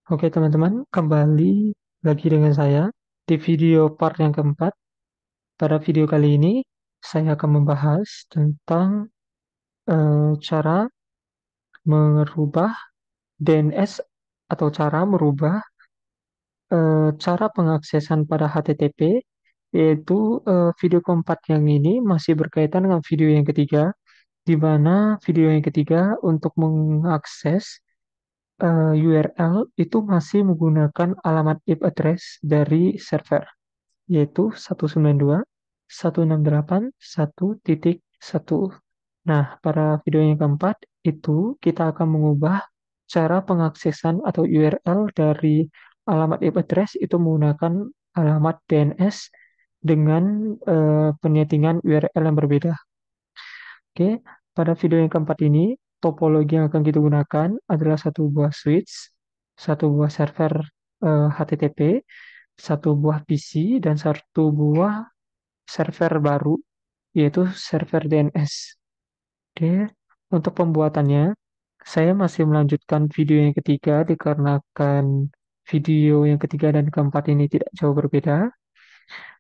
Oke teman-teman, kembali lagi dengan saya di video part yang keempat. Pada video kali ini, saya akan membahas tentang cara merubah DNS atau cara merubah cara pengaksesan pada HTTP, yaitu video keempat yang ini masih berkaitan dengan video yang ketiga, di mana video yang ketiga untuk mengakses URL itu masih menggunakan alamat IP address dari server, yaitu 192.168.1.1. Nah, pada video yang keempat itu kita akan mengubah cara pengaksesan atau URL dari alamat IP address itu menggunakan alamat DNS dengan penyetingan URL yang berbeda. Oke, pada video yang keempat ini, topologi yang akan kita gunakan adalah satu buah switch, satu buah server HTTP, satu buah PC, dan satu buah server baru, yaitu server DNS. Oke, untuk pembuatannya, saya masih melanjutkan video yang ketiga dikarenakan video yang ketiga dan keempat ini tidak jauh berbeda.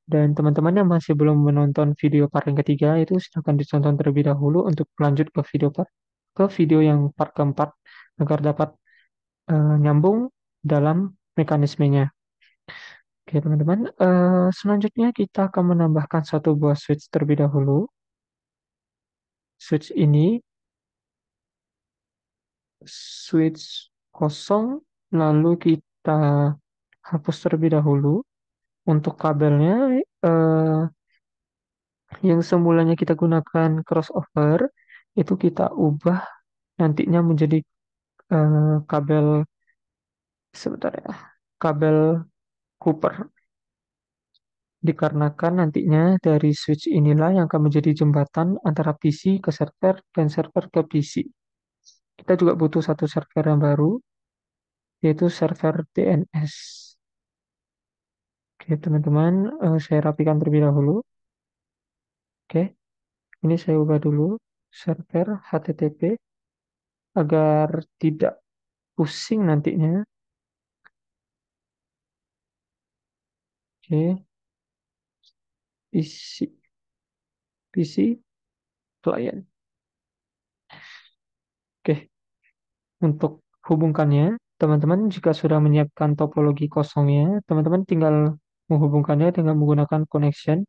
Dan teman-teman yang masih belum menonton video part yang ketiga itu silahkan ditonton terlebih dahulu untuk lanjut ke video yang part keempat agar dapat nyambung dalam mekanismenya. Oke teman-teman, selanjutnya kita akan menambahkan satu buah switch terlebih dahulu. Switch ini switch kosong, lalu kita hapus terlebih dahulu. Untuk kabelnya, eh, yang semulanya kita gunakan crossover, itu kita ubah nantinya menjadi kabel, sebentar ya, kabel Cooper. Dikarenakan nantinya dari switch inilah yang akan menjadi jembatan antara PC ke server dan server ke PC. Kita juga butuh satu server yang baru, yaitu server DNS. Oke, teman-teman, saya rapikan terlebih dahulu. Oke, ini saya ubah dulu server HTTP agar tidak pusing nantinya. Oke, PC, PC client. Oke, untuk hubungkannya, teman-teman jika sudah menyiapkan topologi kosongnya, teman-teman tinggal menghubungkannya dengan menggunakan connection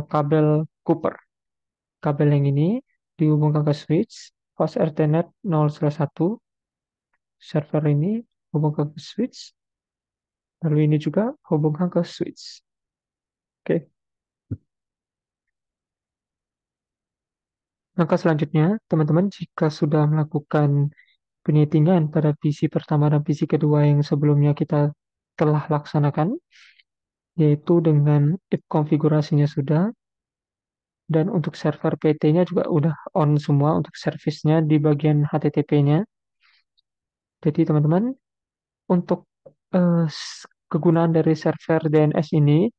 kabel Cooper. Kabel yang ini dihubungkan ke switch, host Ethernet 0/1, server ini hubungkan ke switch, lalu ini juga hubungkan ke switch. Oke, langkah selanjutnya, teman-teman jika sudah melakukan penyetingan pada PC pertama dan PC kedua yang sebelumnya kita telah laksanakan, yaitu dengan if konfigurasinya sudah, dan untuk server PT-nya juga udah on semua untuk servisnya di bagian HTTP-nya. Jadi teman-teman, untuk kegunaan dari server DNS ini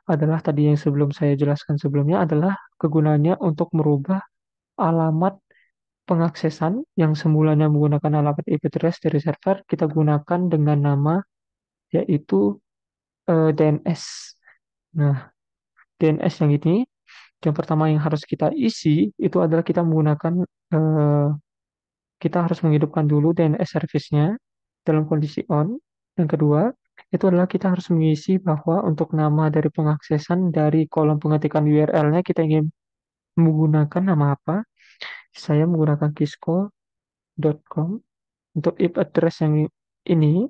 adalah tadi yang sebelum saya jelaskan sebelumnya adalah kegunaannya untuk merubah alamat pengaksesan yang semulanya menggunakan alamat IP address dari server kita gunakan dengan nama yaitu DNS. Nah, DNS yang ini yang pertama yang harus kita isi itu adalah kita menggunakan eh, kita harus menghidupkan dulu DNS service-nya dalam kondisi on. Yang kedua, itu adalah kita harus mengisi bahwa untuk nama dari pengaksesan dari kolom pengetikan URL-nya kita ingin menggunakan nama apa. Saya menggunakan kisco.com. Untuk IP address yang ini,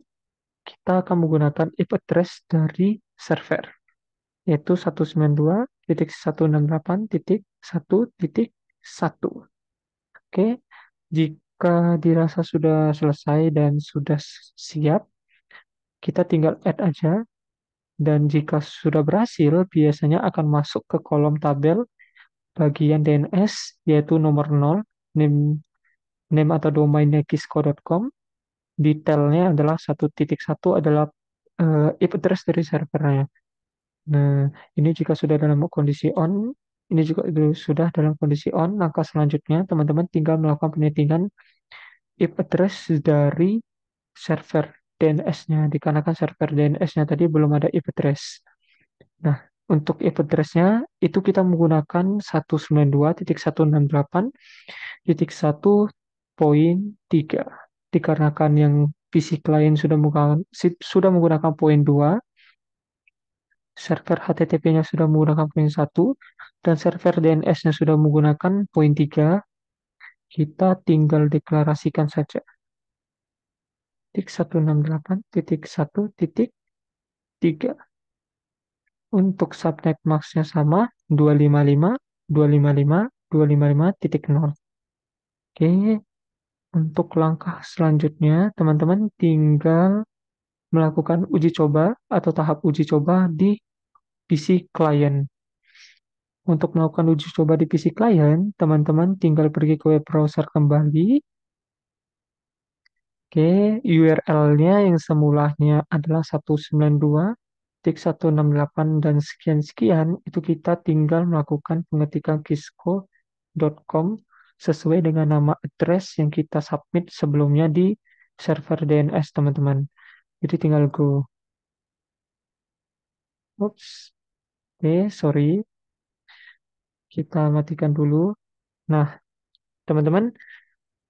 kita akan menggunakan IP address dari server, yaitu 192.168.1.1. Oke, jika dirasa sudah selesai dan sudah siap, kita tinggal add aja. Dan jika sudah berhasil, biasanya akan masuk ke kolom tabel bagian DNS, yaitu nomor 0, name atau domainnya kisco.com. Detailnya adalah 1.1 adalah IP address dari servernya. Nah, ini jika sudah dalam kondisi on, ini juga sudah dalam kondisi on, langkah selanjutnya teman-teman tinggal melakukan penyetingan IP address dari server DNS-nya, dikarenakan server DNS-nya tadi belum ada IP address. Nah, untuk IP address-nya itu kita menggunakan 192.168.1.3. Dikarenakan yang PC client sudah menggunakan poin 2, server HTTP-nya sudah menggunakan poin 1, dan server DNS-nya sudah menggunakan poin 3, kita tinggal deklarasikan saja. 168.1.3. Untuk subnet mask-nya sama, 255.255.255.0. Oke, untuk langkah selanjutnya, teman-teman tinggal melakukan uji coba atau tahap uji coba di PC client. Untuk melakukan uji coba di PC client, teman-teman tinggal pergi ke web browser kembali. Oke, URL-nya yang semulanya adalah 192.168 dan sekian-sekian, itu kita tinggal melakukan pengetikan kisco.com sesuai dengan nama address yang kita submit sebelumnya di server DNS, teman-teman. Jadi tinggal go. Oops, oke, sorry. Kita matikan dulu. Nah, teman-teman,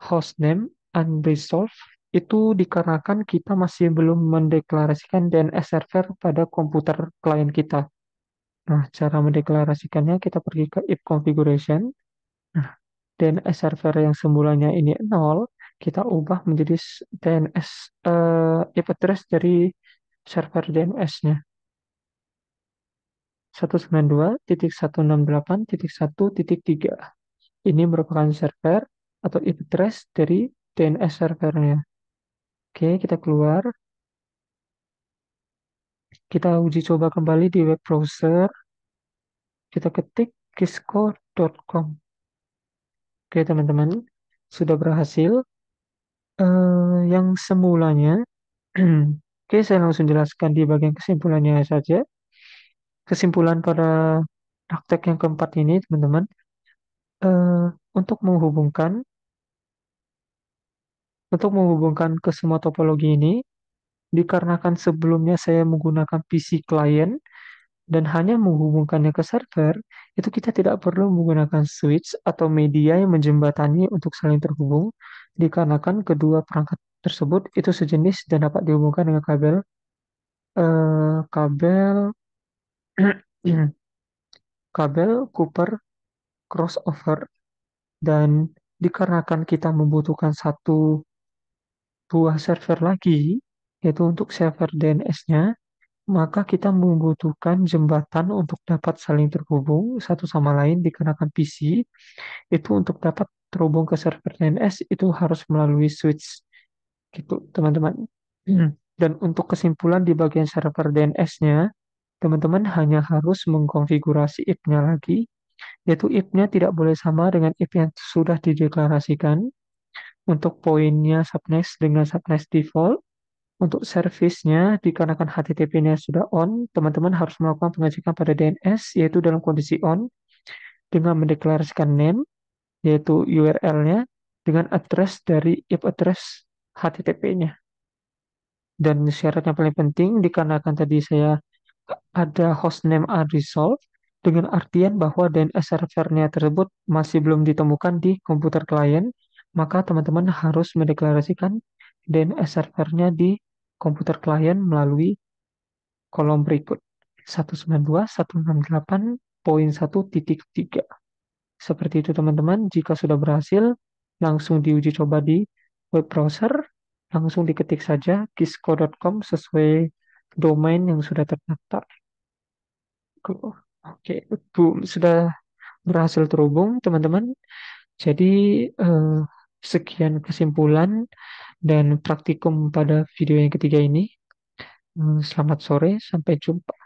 hostname unresolved itu dikarenakan kita masih belum mendeklarasikan DNS server pada komputer klien kita. Nah, cara mendeklarasikannya kita pergi ke if configuration. Nah, DNS server yang semulanya ini 0, kita ubah menjadi DNS IP address dari server DNS-nya. 192.168.1.3. Ini merupakan server atau IP address dari DNS servernya. Oke, kita keluar. Kita uji coba kembali di web browser. Kita ketik kisco.com. Oke, teman-teman. Sudah berhasil. Yang semulanya. Oke, saya langsung jelaskan di bagian kesimpulannya saja. Kesimpulan pada praktek yang keempat ini, teman-teman. eh, untuk menghubungkan untuk menghubungkan ke semua topologi ini, dikarenakan sebelumnya saya menggunakan PC client dan hanya menghubungkannya ke server, itu kita tidak perlu menggunakan switch atau media yang menjembatani untuk saling terhubung, dikarenakan kedua perangkat tersebut itu sejenis dan dapat dihubungkan dengan kabel kabel Cooper crossover, dan dikarenakan kita membutuhkan satu buah server lagi, yaitu untuk server DNS-nya, maka kita membutuhkan jembatan untuk dapat saling terhubung satu sama lain, dikarenakan PC itu untuk dapat terhubung ke server DNS itu harus melalui switch gitu, teman-teman. Dan untuk kesimpulan di bagian server DNS-nya, teman-teman hanya harus mengkonfigurasi IP-nya lagi, yaitu IP-nya tidak boleh sama dengan IP yang sudah dideklarasikan. Untuk poinnya subnext dengan subnext default. Untuk service-nya, dikarenakan HTTP-nya sudah on, teman-teman harus melakukan pengecekan pada DNS, yaitu dalam kondisi on, dengan mendeklarasikan name, yaitu URL-nya, dengan address dari IP address HTTP-nya. Dan syarat yang paling penting, dikarenakan tadi saya ada hostname unresolved, dengan artian bahwa DNS servernya tersebut masih belum ditemukan di komputer klien, maka teman-teman harus mendeklarasikan DNS servernya di komputer klien melalui kolom berikut 192.168.1.3. Seperti itu, teman-teman. Jika sudah berhasil, langsung diuji coba di web browser, langsung diketik saja kisco.com sesuai domain yang sudah terdaftar. Oke, boom, sudah berhasil terhubung, teman-teman. Jadi, eh, sekian kesimpulan dan praktikum pada video yang ketiga ini. Selamat sore, sampai jumpa.